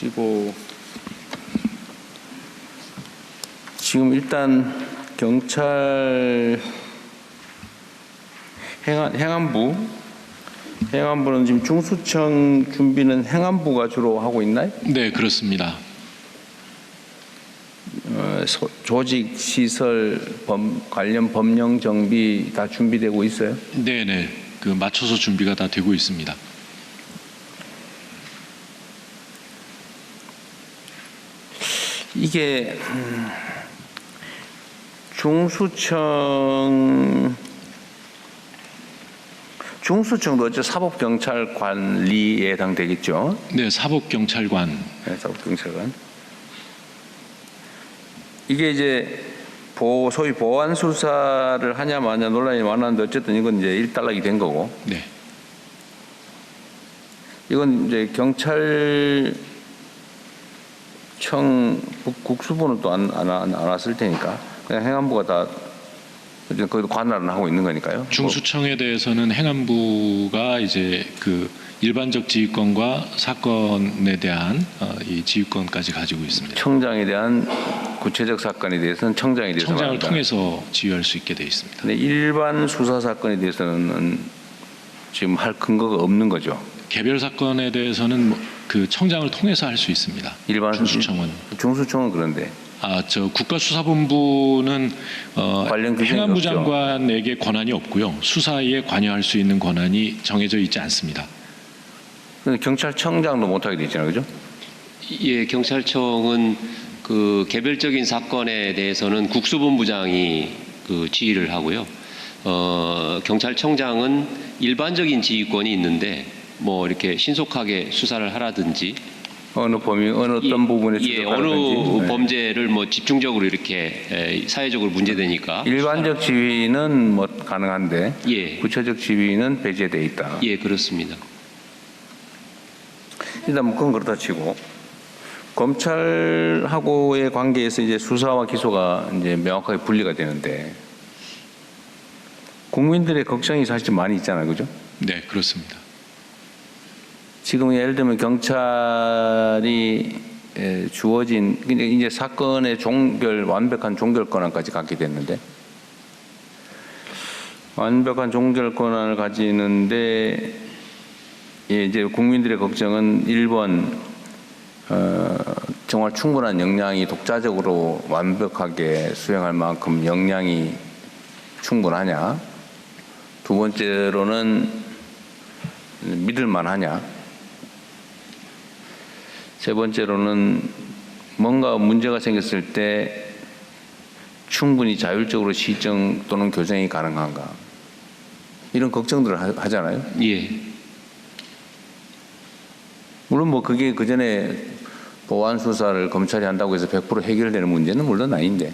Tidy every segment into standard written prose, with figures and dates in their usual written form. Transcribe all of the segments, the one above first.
그리고 지금 일단 경찰 행안부는 지금 중수청 준비는 행안부가 주로 하고 있나요? 네, 그렇습니다. 조직, 시설, 관련 법령 정비 다 준비되고 있어요? 네, 그 맞춰서 준비가 다 되고 있습니다. 이게 중수청도 어째 사법경찰관리에 해당되겠죠? 네, 사법경찰관. 네, 사법경찰관. 이게 이제 소위 보안 수사를 하냐 마냐 논란이 많았는데 어쨌든 이건 이제 일단락이 된 거고. 네. 이건 이제 경찰청 국수부는 또 안 왔을 테니까 그냥 행안부가 다 거기도 관할은 하고 있는 거니까요. 중수청에 대해서는 행안부가 이제 그 일반적 지휘권과 사건에 대한 이 지휘권까지 가지고 있습니다. 청장에 대한 구체적 사건에 대해서는 청장에 대해서 청장을 말합니다. 통해서 지휘할 수 있게 돼 있습니다. 근데 일반 수사 사건에 대해서는 지금 할 근거가 없는 거죠. 개별 사건에 대해서는 그 청장을 통해서 할 수 있습니다. 일반 중수청은 그런데 국가수사본부는 관련 규정이 행안부 없죠. 장관에게 권한이 없고요. 수사에 관여할 수 있는 권한이 정해져 있지 않습니다. 근데 경찰청장도 못하게 돼 있잖아요, 그죠? 예, 경찰청은 그 개별적인 사건에 대해서는 국수본부장이 그 지휘를 하고요. 경찰청장은 일반적인 지휘권이 있는데 뭐 이렇게 신속하게 수사를 하라든지 어느 어떤 부분에 어느 범죄를 뭐 집중적으로 이렇게 사회적으로 문제되니까 일반적 지휘는 뭐 가능한데 예. 구체적 지휘는 배제돼 있다. 예, 그렇습니다. 일단 뭐 그건 그렇다 치고 검찰하고의 관계에서 이제 수사와 기소가 이제 명확하게 분리가 되는데 국민들의 걱정이 사실 많이 있잖아요, 그죠? 네, 그렇습니다. 지금 예를 들면 경찰이 주어진 이제 사건의 완벽한 종결 권한까지 갖게 됐는데 완벽한 종결 권한을 가지는데 이제 국민들의 걱정은 1번 정말 충분한 역량이 독자적으로 완벽하게 수행할 만큼 역량이 충분하냐, 두 번째로는 믿을만하냐, 세 번째로는 뭔가 문제가 생겼을 때 충분히 자율적으로 시정 또는 교정이 가능한가, 이런 걱정들을 하잖아요. 예. 물론 뭐 그게 그 전에 보안 수사를 검찰이 한다고 해서 100% 해결되는 문제는 물론 아닌데,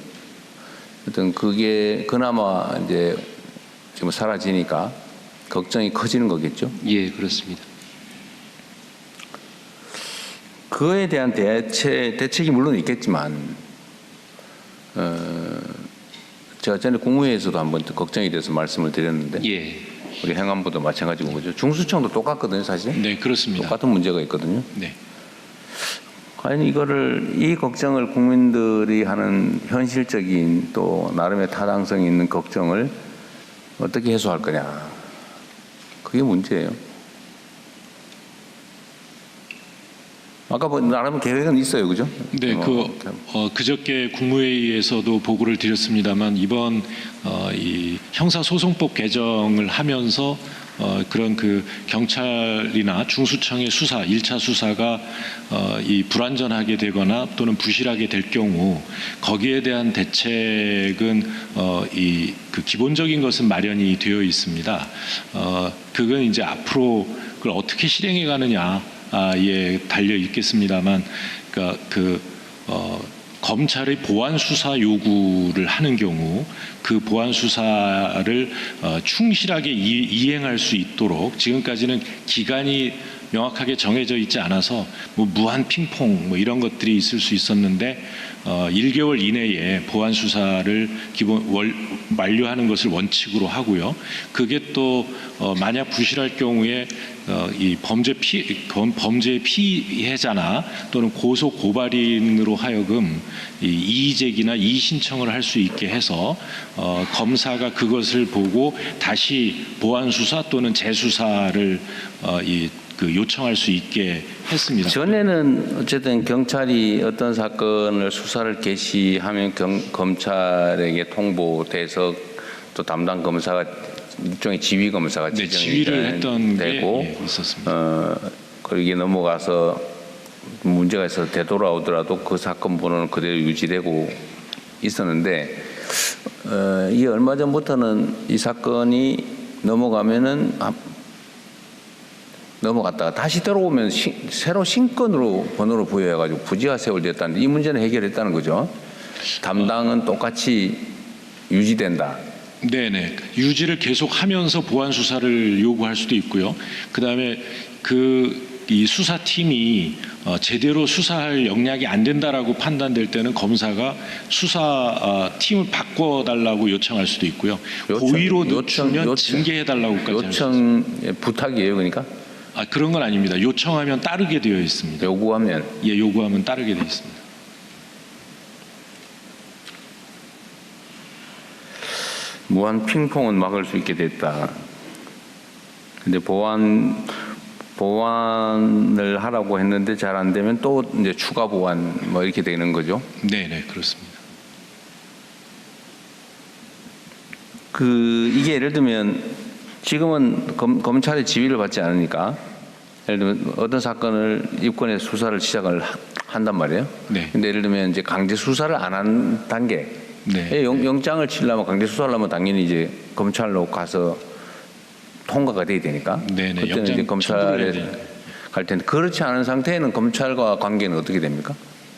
어떤 그게 그나마 이제 지금 사라지니까 걱정이 커지는 거겠죠. 예, 그렇습니다. 그에 대한 대책이 물론 있겠지만, 제가 전에 국무회의에서도 한번 걱정이 돼서 말씀을 드렸는데, 예. 우리 행안부도 마찬가지고 그죠. 중수청도 똑같거든요, 사실. 네, 그렇습니다. 똑같은 문제가 있거든요. 네. 과연 이 걱정을 국민들이 하는 현실적인 또 나름의 타당성 있는 걱정을 어떻게 해소할 거냐, 그게 문제예요. 아까 뭐 나름 계획은 있어요, 그죠? 네, 그저께 국무회의에서도 보고를 드렸습니다만 이번 이 형사소송법 개정을 하면서 그런 그 경찰이나 중수청의 수사, 1차 수사가 이 불완전하게 되거나 또는 부실하게 될 경우 거기에 대한 대책은 그 기본적인 것은 마련이 되어 있습니다. 그건 이제 앞으로 그걸 어떻게 실행해 가느냐 예, 달려 있겠습니다만, 그러니까 검찰의 보안 수사 요구를 하는 경우 그 보안 수사를 충실하게 이행할 수 있도록, 지금까지는 기간이 명확하게 정해져 있지 않아서 뭐 무한 핑퐁 뭐 이런 것들이 있을 수 있었는데 1개월 이내에 보안 수사를 만료하는 것을 원칙으로 하고요. 그게 또 만약 부실할 경우에 이 범죄 피해자나 또는 고소 고발인으로 하여금 이 이의제기나 이의 신청을 할 수 있게 해서 검사가 그것을 보고 다시 보완 수사 또는 재수사를 요청할 수 있게 했습니다. 전에는 어쨌든 경찰이 어떤 사건을 수사를 개시하면 검찰에게 통보돼서 또 담당 검사가 일종의 지휘 검사가 네, 지정이 지휘를 했던 되고 게 있었습니다. 그게 넘어가서 문제가 있어서 되돌아오더라도 그 사건 번호는 그대로 유지되고 있었는데 이게 얼마 전부터는 이 사건이 넘어가면은 넘어갔다가 다시 들어오면 새로 신건으로 번호를 부여해가지고 부지가 세월됐다는데 이 문제는 해결했다는 거죠. 담당은 똑같이 유지된다. 네네. 유지를 계속하면서 보완 수사를 요구할 수도 있고요. 그다음에 이 수사팀이 제대로 수사할 역량이 안 된다라고 판단될 때는 검사가 수사팀을 바꿔달라고 요청할 수도 있고요. 고의로 늦추면 징계해달라고까지 요청 부탁이에요, 그러니까? 그런 건 아닙니다. 요청하면 따르게 되어 있습니다. 요구하면? 예, 요구하면 따르게 되어 있습니다. 무한 핑퐁은 막을 수 있게 됐다. 근데 보완을 하라고 했는데 잘 안 되면 또 이제 추가 보완 뭐 이렇게 되는 거죠. 네, 그렇습니다. 이게 예를 들면 지금은 검찰의 지휘를 받지 않으니까 예를 들면 어떤 사건을 입건해서 수사를 시작을 한단 말이에요. 네. 근데 예를 들면 이제 강제 수사를 안 한 단계. 네. 영장을 치려면 강제 수사를 하면 당연히 이제 검찰로 가서 통과가 돼야 되니까. 네네. 그때는 이제 검찰에 갈 텐데 그렇지 않은 상태에는 검찰과 관계는 어떻게 됩니까?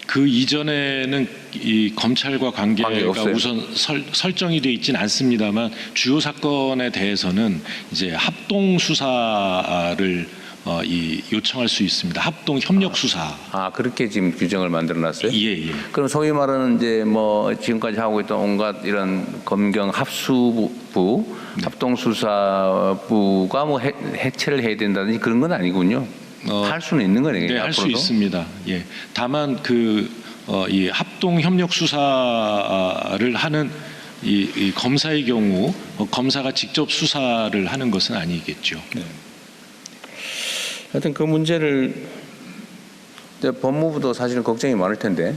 그 이전에는 이 검찰과 관계가 없어요. 우선 설정이 되어 있지는 않습니다만 주요 사건에 대해서는 이제 합동 수사를 요청할 수 있습니다. 합동 협력 수사. 그렇게 지금 규정을 만들어놨어요? 예. 그럼 소위 말하는 이제 뭐 지금까지 하고 있던 온갖 이런 검경 합수부, 네. 합동수사부가 뭐 해체를 해야 된다든지 그런 건 아니군요. 할 수는 있는 거네요. 네, 할 수 있습니다. 예. 다만 이 합동 협력 수사를 하는 이 검사의 경우 검사가 직접 수사를 하는 것은 아니겠죠. 네. 하여튼 그 문제를 이제 법무부도 사실은 걱정이 많을 텐데.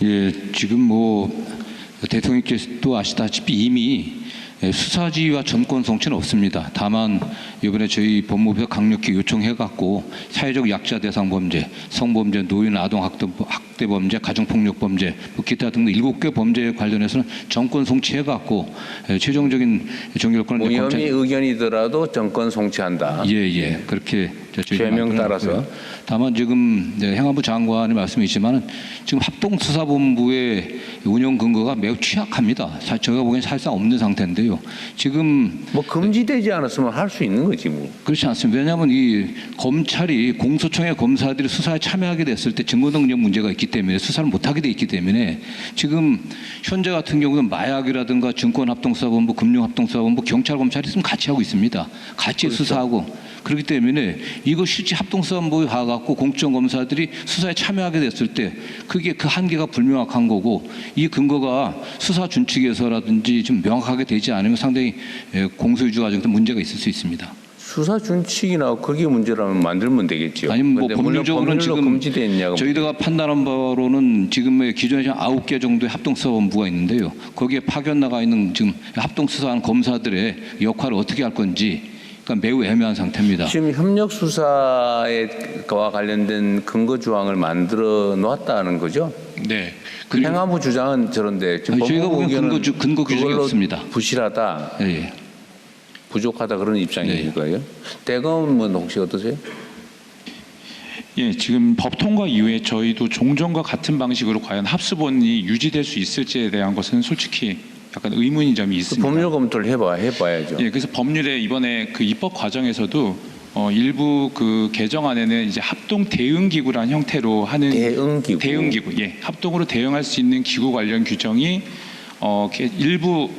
예, 지금 뭐 대통령께서도 아시다시피 이미 수사지휘와 전권 성취는 없습니다. 다만 이번에 저희 법무부에서 강력히 요청해갖고 사회적 약자 대상 범죄, 성범죄, 노인 아동 학대 범죄, 가정폭력 범죄, 뭐 기타 등등 7개 범죄에 관련해서는 정권 성취해갖고 최종적인 정결권을 무혐의 의견이더라도 정권 송치한다. 예, 그렇게 죄명 따라서. 다만 지금 행안부 장관의 말씀이지만은 지금 합동수사본부의 운영 근거가 매우 취약합니다. 제가 보기엔 사실상 없는 상태인데요. 지금 뭐 금지되지 않았으면 할 수 있는 거지 뭐. 그렇지 않습니다. 왜냐하면 이 검찰이 공소청의 검사들이 수사에 참여하게 됐을 때 증거능력 문제가 있기 때문에 수사를 못하게 돼 있기 때문에 지금 현재 같은 경우는 마약이라든가 증권합동수사본부, 금융합동수사본부, 경찰, 검찰이 지금 같이 하고 있습니다. 같이 그렇죠. 수사하고. 그렇기 때문에 이거 실제 합동수사본부에 가갖고 공적검사들이 수사에 참여하게 됐을 때 그게 그 한계가 불명확한 거고 이 근거가 수사 준칙에서라든지 좀 명확하게 되지 않으면 상당히 공소유지 과정에서 문제가 있을 수 있습니다. 수사 준칙이나 그게 문제라면 만들면 되겠죠. 아니면 뭐 법률적으로는 지금 금지됐냐고. 저희가 판단한 바로는 지금의 기존에 9개 정도의 합동수사본부가 있는데요. 거기에 파견 나가 있는 지금 합동수사하는 검사들의 역할을 어떻게 할 건지 그러니까 매우 애매한 상태입니다. 지금 협력 수사와 관련된 근거 조항을 만들어 놓았다는 거죠? 네. 행안부 주장은 저런데 지금 저희가 보기엔 근거 규정이 없습니다. 부실하다, 예. 부족하다 그런 입장이니까요. 대검은 혹시 어떠세요? 예, 지금 법 통과 이후에 저희도 종전과 같은 방식으로 과연 합수본이 유지될 수 있을지에 대한 것은 솔직히 약간 의문인 점이 있습니다. 법률 검토를 해봐야죠. 예, 그래서 법률에 이번에 그 입법 과정에서도 일부 그 개정안에는 이제 합동 대응기구라는 형태로 하는 대응기구. 예, 합동으로 대응할 수 있는 기구 관련 규정이 일부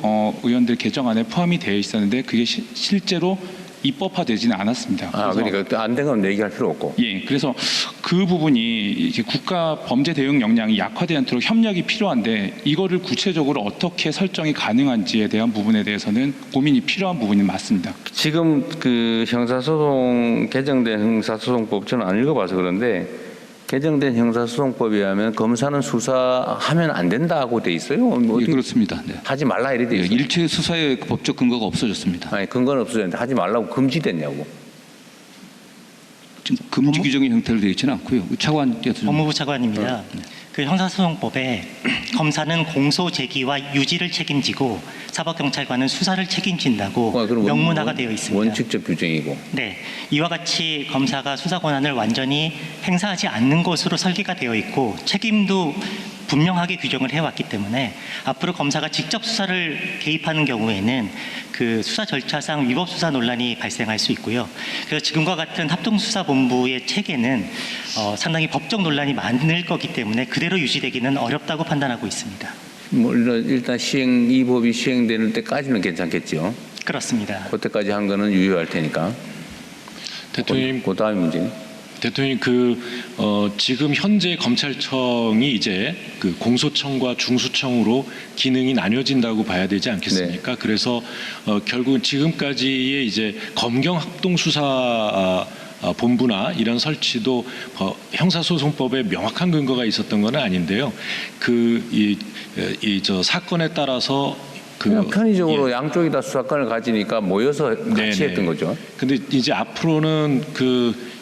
의원들 개정안에 포함이 되어 있었는데 그게 실제로 입법화되지는 않았습니다. 아, 그러니까 안 된 건 얘기할 필요 없고. 예, 그래서 그 부분이 이제 국가 범죄 대응 역량이 약화되지 않도록 협력이 필요한데 이거를 구체적으로 어떻게 설정이 가능한지에 대한 부분에 대해서는 고민이 필요한 부분이 맞습니다. 지금 그 형사소송 개정된 형사소송법 저는 안 읽어봐서 그런데 개정된 형사소송법에 하면 검사는 수사하면 안 된다고 돼 있어요. 뭐 예, 어디 그렇습니다. 네. 하지 말라 이래 돼 예, 있어요. 일체 수사의 법적 근거가 없어졌습니다. 아니 근거는 없어졌는데 하지 말라고 금지됐냐고. 지금 금지 규정의 형태로 되어 있지는 않고요. 차관께서 좀 법무부 차관입니다. 그 형사소송법에 검사는 공소 제기와 유지를 책임지고 사법경찰관은 수사를 책임진다고 그럼 명문화가 되어 있습니다. 원칙적 규정이고. 네, 이와 같이 검사가 수사 권한을 완전히 행사하지 않는 것으로 설계가 되어 있고 책임도 분명하게 규정을 해왔기 때문에 앞으로 검사가 직접 수사를 개입하는 경우에는 그 수사 절차상 위법 수사 논란이 발생할 수 있고요. 그래서 지금과 같은 합동수사본부의 체계는 상당히 법적 논란이 많을 거기 때문에 그대로 유지되기는 어렵다고 판단하고 있습니다. 뭐 일단 이 법이 시행되는 때까지는 괜찮겠죠. 그렇습니다. 그때까지 한 거는 유효할 테니까. 대통령님, 그 다음 문제. 대통령님 지금 현재 검찰청이 이제 그 공소청과 중수청으로 기능이 나뉘어진다고 봐야 되지 않겠습니까? 네. 그래서 결국은 지금까지의 이제 검경 합동 수사 본부나 이런 설치도 형사소송법에 명확한 근거가 있었던 건 아닌데요. 저 사건에 따라서 그냥 편의적으로 예. 양쪽이 다 수사권을 가지니까 모여서 같이 네네. 했던 거죠. 근데 이제 앞으로는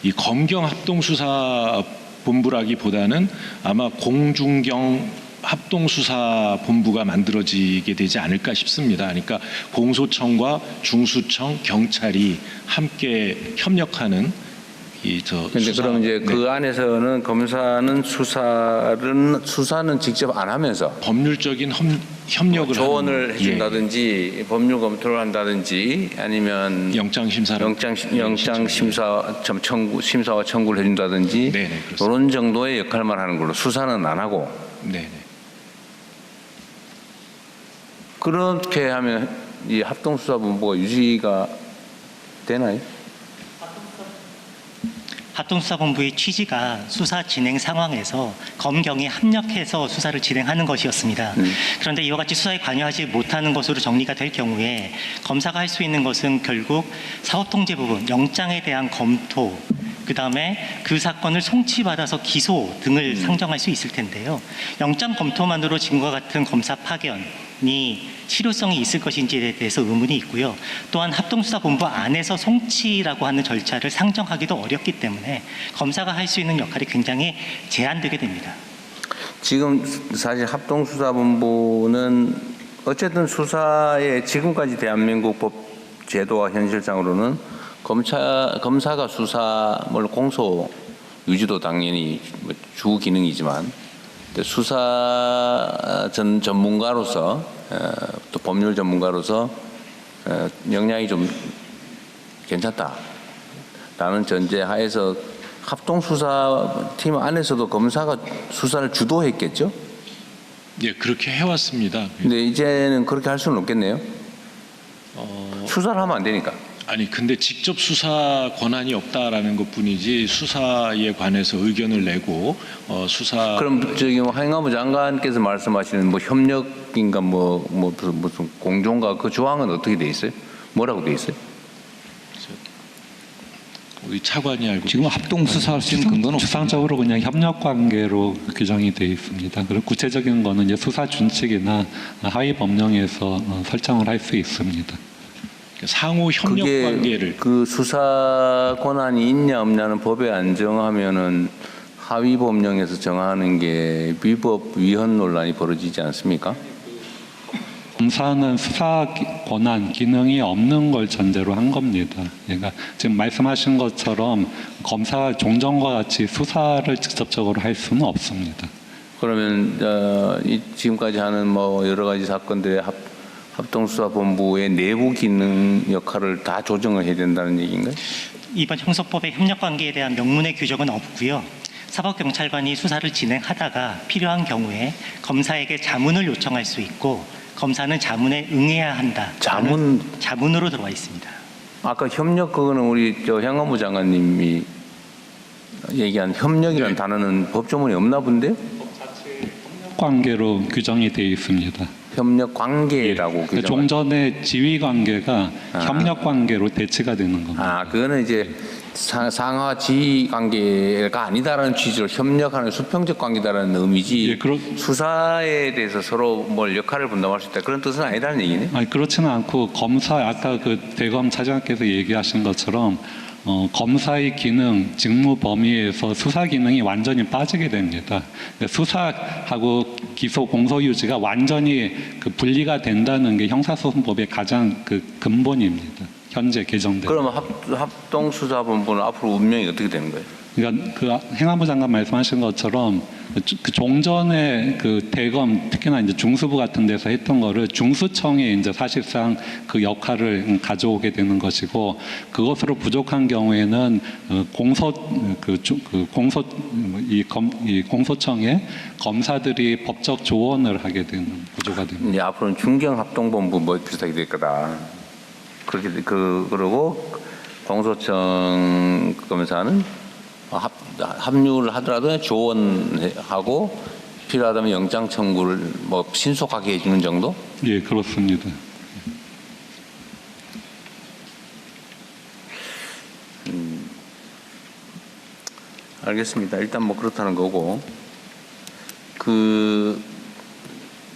이 검경 합동수사 본부라기보다는 아마 공중경 합동수사 본부가 만들어지게 되지 않을까 싶습니다. 그러니까 공소청과 중수청, 경찰이 함께 협력하는 근데 그럼 이제 그 안에서는 검사는 수사는 직접 안 하면서 법률적인 협력을 조언을 하는, 해준다든지 법률 검토를 한다든지 아니면 영장 심사를 심사와 청구를 해준다든지 네네, 그렇습니다. 이런 정도의 역할만 하는 걸로 수사는 안 하고 네네. 그렇게 하면 이 합동수사본부가 유지가 되나요? 합동수사본부의 취지가 수사 진행 상황에서 검경이 합력해서 수사를 진행하는 것이었습니다. 그런데 이와 같이 수사에 관여하지 못하는 것으로 정리가 될 경우에 검사가 할 수 있는 것은 결국 사법통제 부분, 영장에 대한 검토, 그다음에 그 사건을 송치받아서 기소 등을 상정할 수 있을 텐데요. 영장 검토만으로 지금과 같은 검사 파견이 실효성이 있을 것인지에 대해서 의문이 있고요. 또한 합동수사본부 안에서 송치라고 하는 절차를 상정하기도 어렵기 때문에 검사가 할 수 있는 역할이 굉장히 제한되게 됩니다. 지금 사실 합동수사본부는 어쨌든 수사에 지금까지 대한민국 법 제도와 현실상으로는 검사가 수사 물론 공소 유지도 당연히 주 기능이지만 수사 전문가로서 또 법률 전문가로서 역량이 좀 괜찮다라는 전제하에서 합동수사팀 안에서도 검사가 수사를 주도했겠죠? 예, 그렇게 해왔습니다. 근데 이제는 그렇게 할 수는 없겠네요. 수사를 하면 안 되니까. 아니 근데 직접 수사 권한이 없다라는 것뿐이지 수사에 관해서 의견을 내고 수사 그럼 저기 행안부 장관께서 말씀하시는 뭐 협력인가 무슨 공존가 그 조항은 어떻게 돼 있어요? 뭐라고 돼 있어요? 우리 차관이 알고 지금 합동 수사할 수 있는 근거는 없습니다. 추상적으로 그냥 협력 관계로 규정이 되어 있습니다. 그리고 구체적인 거는 이제 수사 준칙이나 하위 법령에서 설정을 할 수 있습니다. 상호 협력 그게 관계를 그 수사 권한이 있냐 없냐는 법에 안 정하면은 하위 법령에서 정하는 게 위법 위헌 논란이 벌어지지 않습니까? 검사는 수사 권한 기능이 없는 걸 전제로 한 겁니다. 그러니까 지금 말씀하신 것처럼 검사가 종전과 같이 수사를 직접적으로 할 수는 없습니다. 그러면 지금까지 하는 뭐 여러 가지 사건들의 합동수사본부의 내부 기능 역할을 다 조정을 해야 된다는 얘기인가요? 이번 형사법의 협력관계에 대한 명문의 규정은 없고요. 사법경찰관이 수사를 진행하다가 필요한 경우에 검사에게 자문을 요청할 수 있고 검사는 자문에 응해야 한다. 자문으로 들어와 있습니다. 아까 협력 그거는 우리 행안부 장관님이 얘기한 협력이라는 단어는 법조문에 없나 본데? 관계로 규정이 되어 있습니다. 협력 관계라고 그 규정. 종전의 지위 관계가 협력 관계로 대치가 되는 겁니다. 아, 그거는 이제 상하 지휘 관계가 아니다라는 취지로 협력하는 수평적 관계다라는 의미지. 예, 수사에 대해서 서로 뭘 역할을 분담할 수 있다 그런 뜻은 아니다는 얘기네. 아니, 그렇지는 않고 검사 아까 그 대검 차장께서 얘기하신 것처럼 검사의 기능, 직무 범위에서 수사 기능이 완전히 빠지게 됩니다. 수사하고 기소 공소 유지가 완전히 그 분리가 된다는 게 형사소송법의 가장 그 근본입니다. 현재 개정된. 그러면 합동수사본부는 앞으로 운명이 어떻게 되는 거예요? 그러니까 그 행안부 장관 말씀하신 것처럼 그 종전에 그 대검 특히나 이제 중수부 같은 데서 했던 거를 중수청에 이제 사실상 그 역할을 가져오게 되는 것이고, 그것으로 부족한 경우에는 공소청에 검사들이 법적 조언을 하게 되는 구조가 됩니다. 이제 앞으로는 중경합동본부 뭐 비슷하게 될 거다. 그렇게 그러고 공소청 검사는 합류를 하더라도 조언하고 필요하다면 영장 청구를 뭐 신속하게 해주는 정도? 예, 그렇습니다. 알겠습니다. 일단 뭐 그렇다는 거고,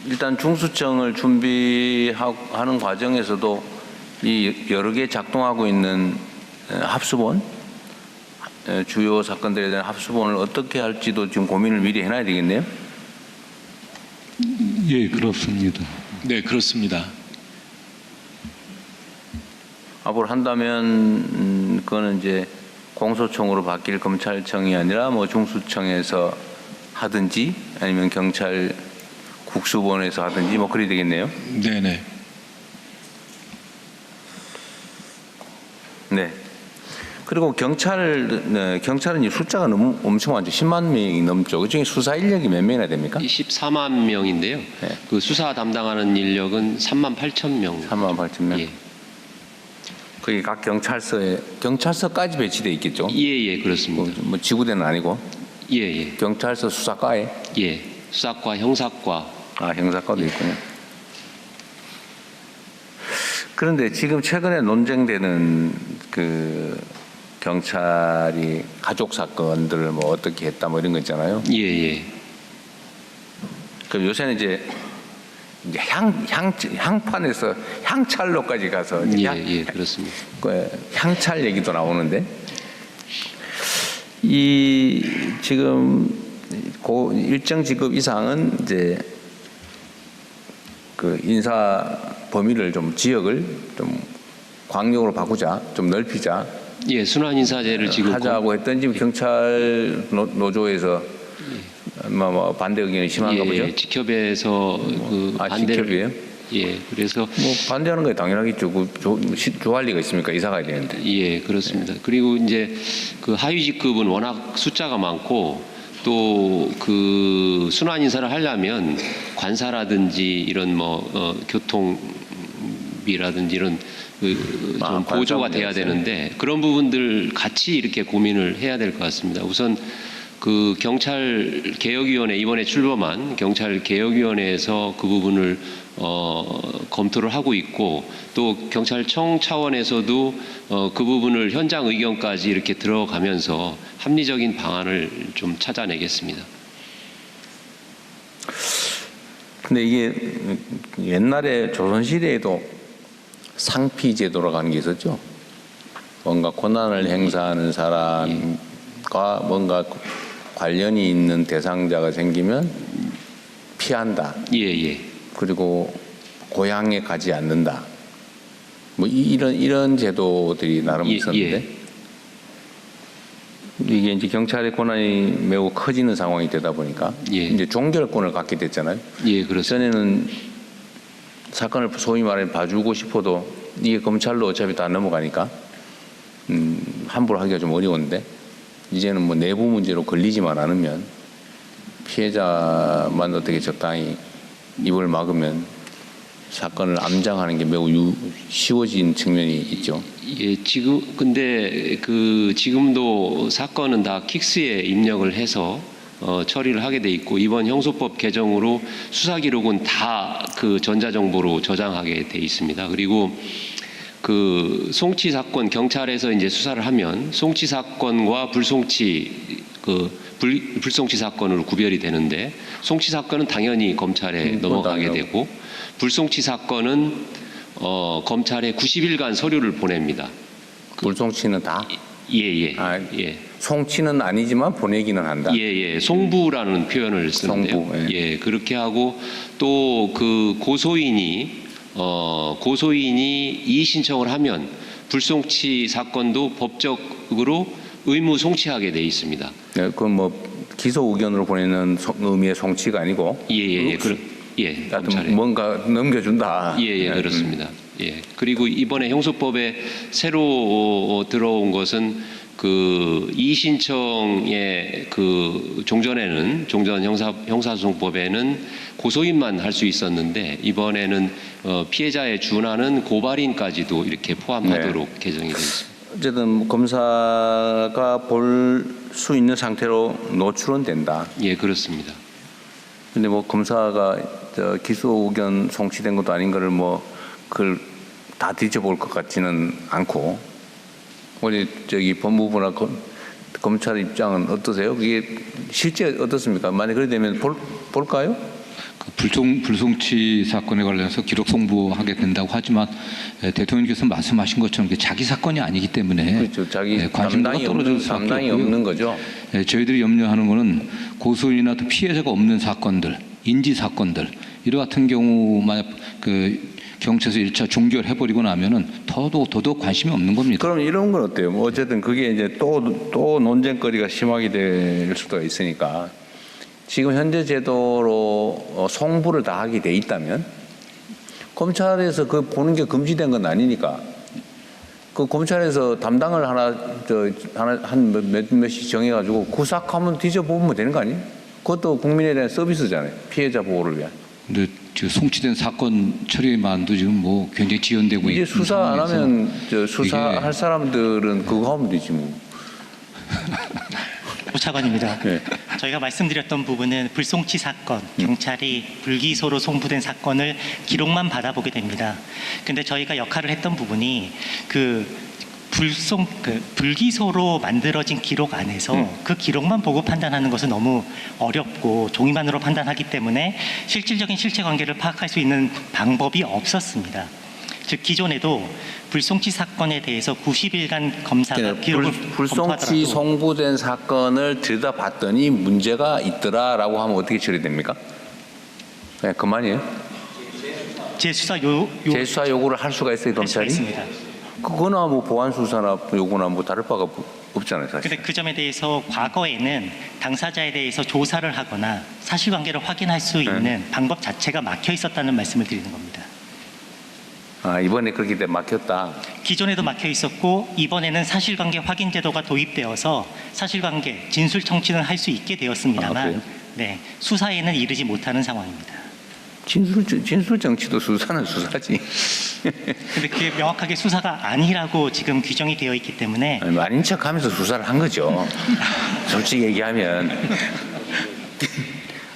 일단 중수청을 준비하는 과정에서도 이 여러 개 작동하고 있는 합수본, 주요 사건들에 대한 합수본을 어떻게 할지도 지금 고민을 미리 해놔야 되겠네요. 예, 그렇습니다. 네, 그렇습니다. 앞으로 한다면 그거는 이제 공소청으로 바뀔 검찰청이 아니라 뭐 중수청에서 하든지 아니면 경찰 국수본에서 하든지 뭐 그리 되겠네요. 네네. 네. 그리고 경찰은 이 숫자가 너무 엄청 많죠. 10만 명이 넘죠. 그중에 수사 인력이 몇 명이나 됩니까? 14만 명인데요. 네. 그 수사 담당하는 인력은 3만 8천 명. 3만 8천 명. 예. 거기 각 경찰서까지 배치돼 있겠죠. 예, 그렇습니다. 뭐 지구대는 아니고. 예. 경찰서 수사과에. 예. 수사과, 형사과. 아, 형사과도 있군요. 그런데 지금 최근에 논쟁되는 그 경찰이 가족 사건들을 뭐 어떻게 했다 뭐 이런 거 있잖아요. 예. 그 요새는 이제 향판에서 향찰로까지 가서 예, 그렇습니다. 그 향찰 얘기도 나오는데, 이 지금 일정 직급 이상은 이제 그 인사 범위를 좀 지역을 좀 광역으로 바꾸자, 좀 넓히자. 예, 순환 인사제를 지금 하자고 했던 지금 경찰 노조에서 뭐 반대 의견이 심한가 보죠. 예, 직협에서 그 반대를. 직협이에요? 예, 그래서 뭐 반대하는 게 당연하겠죠. 주할 리가 있습니까? 이사 가야 되는데. 예, 그렇습니다. 그리고 이제 그 하위 직급은 워낙 숫자가 많고, 또 그 순환 인사를 하려면 관사라든지 이런 뭐 교통비라든지 이런 좀 보조가 돼야 되는데, 그런 부분들 같이 이렇게 고민을 해야 될 것 같습니다. 우선 그 경찰개혁위원회, 이번에 출범한 경찰개혁위원회에서 그 부분을 검토를 하고 있고, 또 경찰청 차원에서도 그 부분을 현장 의견까지 이렇게 들어가면서 합리적인 방안을 좀 찾아내겠습니다. 근데 이게 옛날에 조선시대에도 상피제도라고 하는 게 있었죠. 뭔가 권한을 행사하는 사람과 뭔가 관련이 있는 대상자가 생기면 피한다. 예. 그리고 고향에 가지 않는다. 뭐 이런 제도들이 나름 있었는데, 이게 이제 경찰의 권한이 매우 커지는 상황이 되다 보니까 이제 종결권을 갖게 됐잖아요. 예, 그렇습니다. 전에는 사건을 소위 말해 봐주고 싶어도 이게 검찰로 어차피 다 넘어가니까 함부로 하기가 좀 어려운데, 이제는 뭐 내부 문제로 걸리지만 않으면 피해자만 어떻게 적당히 입을 막으면 사건을 암장하는 게 매우 쉬워진 측면이 있죠. 예, 근데 지금도 사건은 다 킥스에 입력을 해서 처리를 하게 돼 있고, 이번 형소법 개정으로 수사 기록은 다 그 전자정보로 저장하게 돼 있습니다. 그리고 그 송치 사건, 경찰에서 이제 수사를 하면 송치 사건과 불송치 불송치 사건으로 구별이 되는데, 송치 사건은 당연히 검찰에 넘어가게 되고, 불송치 사건은 검찰에 90일간 서류를 보냅니다. 불송치는 다? 예. 아, 예. 송치는 아니지만 보내기는 한다. 예. 송부라는 표현을 쓰는데요. 송부, 예. 예, 그렇게 하고 또 그 고소인이 이의 신청을 하면 불송치 사건도 법적으로 의무 송치하게 돼 있습니다. 네, 그건 뭐 기소 의견으로 보내는 의미의 송치가 아니고. 예. 검찰에. 뭔가 넘겨준다. 예, 그렇습니다. 예. 그리고 이번에 형소법에 새로 들어온 것은 그 이의 신청의 그 종전 형사소송법에는 고소인만 할 수 있었는데, 이번에는 피해자에 준하는 고발인까지도 이렇게 포함하도록 개정이 되어 있습니다. 어쨌든 검사가 볼 수 있는 상태로 노출은 된다. 예, 그렇습니다. 근데 뭐 검사가 기소 의견 송치된 것도 아닌 거를 뭐 그걸 다 뒤져볼 것 같지는 않고, 우리 법무부나 검찰 입장은 어떠세요? 그게 실제 어떻습니까? 만약 그래 되면 볼까요? 불송치 사건에 관련해서 기록 송부하게 된다고 하지만 대통령께서 말씀하신 것처럼 자기 사건이 아니기 때문에 그렇죠. 자기 관심도가 떨어질 수밖에 담당이 없고요. 없는 거죠. 저희들이 염려하는 것은 고소인이나 또 피해자가 없는 사건들, 인지 사건들 이와 같은 경우 만약 경찰에서 1차 종결해버리고 나면은 더더욱 관심이 없는 겁니다. 그럼 이런 건 어때요? 뭐 어쨌든 그게 이제 또 논쟁거리가 심하게 될 수도 있으니까, 지금 현재 제도로 송부를 다 하게 돼 있다면 검찰에서 그 보는 게 금지된 건 아니니까 그 검찰에서 담당을 한 몇씩 정해가지고 구삭하면 뒤져보면 되는 거 아니에요? 그것도 국민에 대한 서비스잖아요. 피해자 보호를 위한. 근데 지금 송치된 사건 처리만도 지금 뭐 굉장히 지연되고 이제 있는 수사 안 상황에서 하면 수사할 사람들은 그거 하면 되지 뭐. 오 차관입니다. 네. 저희가 말씀드렸던 부분은 불송치 사건, 경찰이 불기소로 송부된 사건을 기록만 받아보게 됩니다. 근데 저희가 역할을 했던 부분이 불기소로 만들어진 기록 안에서 그 기록만 보고 판단하는 것은 너무 어렵고 종이만으로 판단하기 때문에 실질적인 실체관계를 파악할 수 있는 방법이 없었습니다. 즉 기존에도 불송치 사건에 대해서 90일간 검사가 기록을 불송치 검토하더라도 송부된 사건을 들여다봤더니 문제가 있더라라고 하면 어떻게 처리됩니까? 그냥 그만이에요? 재수사 재수사 요구를 할 수가 있어요, 검찰이? 있습니다. 그거나 뭐 보안 수사나 요구나 뭐 다를 바가 없잖아요, 사실. 근데 그 점에 대해서 과거에는 당사자에 대해서 조사를 하거나 사실관계를 확인할 수 있는 방법 자체가 막혀 있었다는 말씀을 드리는 겁니다. 아, 이번에 그렇게 돼 막혔다. 기존에도 막혀 있었고 이번에는 사실관계 확인 제도가 도입되어서 사실관계 진술 청취는 할 수 있게 되었습니다만, 그래요? 네, 수사에는 이르지 못하는 상황입니다. 진술 정치도 수사는 수사지. 근데 그게 명확하게 수사가 아니라고 지금 규정이 되어 있기 때문에 아니, 아닌 척하면서 수사를 한 거죠. 솔직히 얘기하면.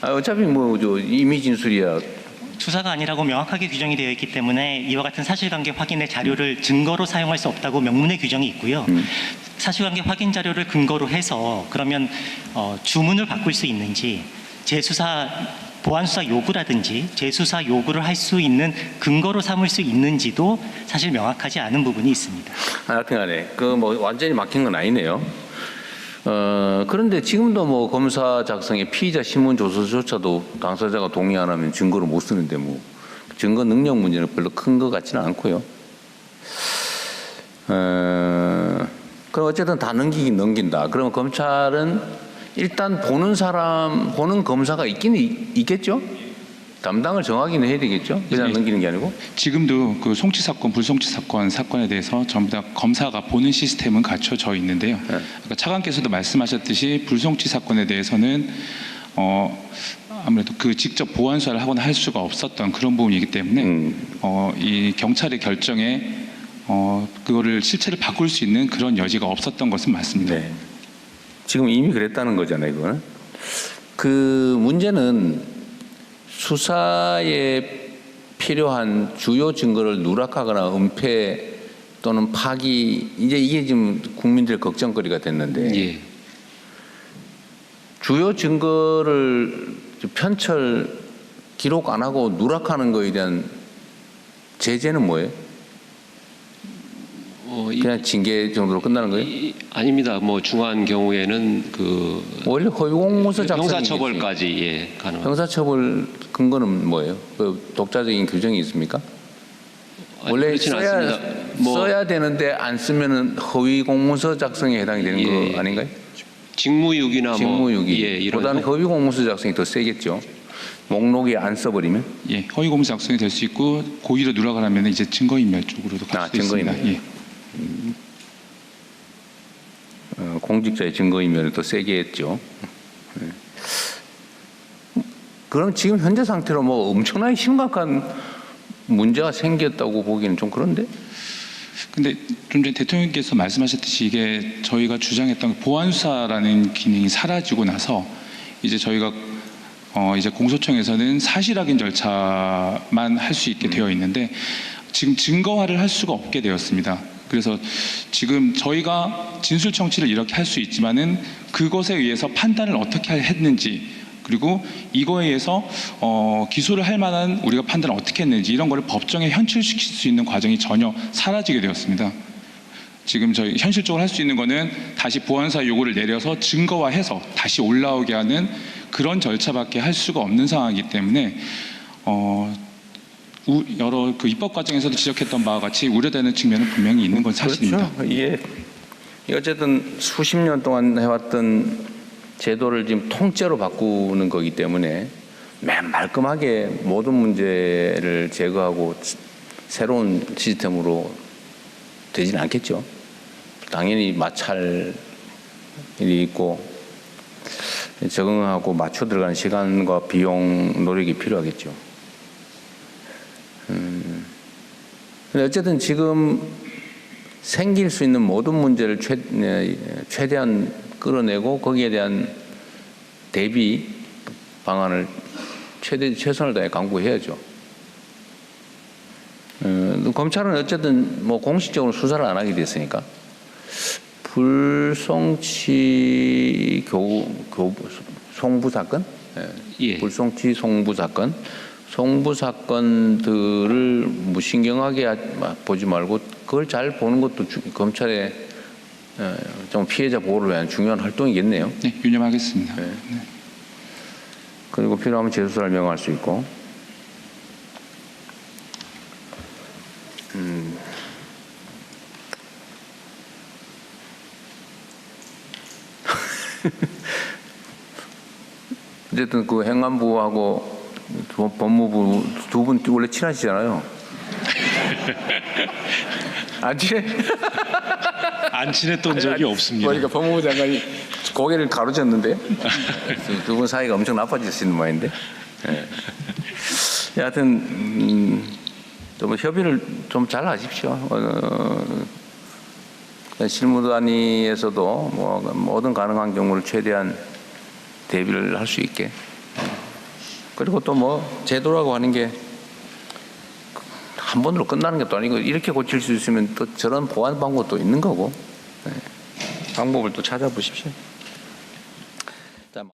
어차피 뭐 이미 진술이야. 수사가 아니라고 명확하게 규정이 되어 있기 때문에 이와 같은 사실관계 확인의 자료를 증거로 사용할 수 없다고 명문의 규정이 있고요. 사실관계 확인 자료를 근거로 해서 그러면 주문을 바꿀 수 있는지, 재수사 보안수사 요구라든지 재수사 요구를 할 수 있는 근거로 삼을 수 있는지도 사실 명확하지 않은 부분이 있습니다. 하여튼간에 그 뭐 완전히 막힌 건 아니네요. 그런데 지금도 뭐 검사 작성에 피의자 신문 조서조차도 당사자가 동의 안 하면 증거로 못 쓰는데 뭐 증거 능력 문제는 별로 큰 것 같지는 않고요. 그럼 어쨌든 다 넘긴다. 그러면 검찰은 일단 보는 검사가 있겠죠? 담당을 정하기는 해야 되겠죠? 그냥 네. 넘기는 게 아니고. 지금도 그 송치 사건, 불송치 사건에 대해서 전부 다 검사가 보는 시스템은 갖춰져 있는데요. 아까 차관께서도 말씀하셨듯이 불송치 사건에 대해서는 아무래도 그 직접 보안 수사를 하거나 할 수가 없었던 그런 부분이기 때문에 이 경찰의 결정에 그거를 실체를 바꿀 수 있는 그런 여지가 없었던 것은 맞습니다. 네. 지금 이미 그랬다는 거잖아요, 이거는. 그 문제는 수사에 필요한 주요 증거를 누락하거나 은폐 또는 파기, 이제 이게 지금 국민들의 걱정거리가 됐는데 예. 주요 증거를 편철 기록 안 하고 누락하는 거에 대한 제재는 뭐예요? 그냥 징계 정도로 끝나는 거예요? 아닙니다. 뭐 중한 경우에는 그 원래 허위공문서 작성이 형사처벌까지 예, 가능합니다. 형사처벌 근거는 뭐예요? 그 독자적인 규정이 있습니까? 아니, 원래 그렇진 않습니다. 써야 되는데 안 쓰면은 허위공문서 작성에 해당이 되는 예, 거 아닌가요? 직무유기나 직무유기. 뭐 예, 이런 보다는 허위공문서 작성이 더 세겠죠. 목록에 안 써버리면. 예, 허위공문서 작성이 될 수 있고 고의로 누락을 하면 이제 증거인멸 쪽으로도 갈 수도 있습니다. 증거인멸. 예. 공직자의 증거인멸을 더 세게 했죠. 그럼 지금 현재 상태로 뭐 엄청나게 심각한 문제가 생겼다고 보기는 좀 그런데? 근데 좀 전에 대통령께서 말씀하셨듯이 이게 저희가 주장했던 보안수사라는 기능이 사라지고 나서 이제 저희가 이제 공소청에서는 사실 확인 절차만 할 수 있게 되어 있는데 지금 증거화를 할 수가 없게 되었습니다. 그래서 지금 저희가 진술 청취를 이렇게 할 수 있지만은 그것에 의해서 판단을 어떻게 했는지 그리고 이거에 의해서 기소를 할 만한 우리가 판단을 어떻게 했는지 이런 거를 법정에 현출시킬 수 있는 과정이 전혀 사라지게 되었습니다. 지금 저희 현실적으로 할 수 있는 거는 다시 보안사 요구를 내려서 증거화해서 다시 올라오게 하는 그런 절차밖에 할 수가 없는 상황이기 때문에 여러 그 입법 과정에서도 지적했던 바와 같이 우려되는 측면은 분명히 있는 건 사실입니다. 그렇죠. 이게 어쨌든 수십 년 동안 해왔던 제도를 지금 통째로 바꾸는 거기 때문에 맨 말끔하게 모든 문제를 제거하고 새로운 시스템으로 되지는 않겠죠. 당연히 마찰이 있고 적응하고 맞춰 들어가는 시간과 비용 노력이 필요하겠죠. 근데 어쨌든 지금 생길 수 있는 모든 문제를 최대한 끌어내고 거기에 대한 대비 방안을 최선을 다해 강구해야죠. 검찰은 어쨌든 뭐 공식적으로 수사를 안 하게 됐으니까 불송치 송부 사건, 예. 불송치 송부 사건, 송부 사건들을 무신경하게 보지 말고 그걸 잘 보는 것도 검찰의 좀 피해자 보호를 위한 중요한 활동이겠네요. 네, 유념하겠습니다. 네. 네. 그리고 필요하면 재수사를 명할 수 있고. 어쨌든 그 행안부하고 법무부 두 분 원래 친하시잖아요. 안 친해? 안 친했던 적이 없습니다. 그러니까 법무부 장관이 고개를 가로챘는데 두 분 사이가 엄청 나빠지시는 모양인데. 네. 여하튼 좀 협의를 좀 잘 하십시오. 실무단위에서도 뭐 모든 가능한 경우를 최대한 대비를 할 수 있게. 그리고 또 뭐 제도라고 하는 게 한 번으로 끝나는 것도 아니고 이렇게 고칠 수 있으면 또 저런 보완 방법도 있는 거고 방법을 또 찾아보십시오.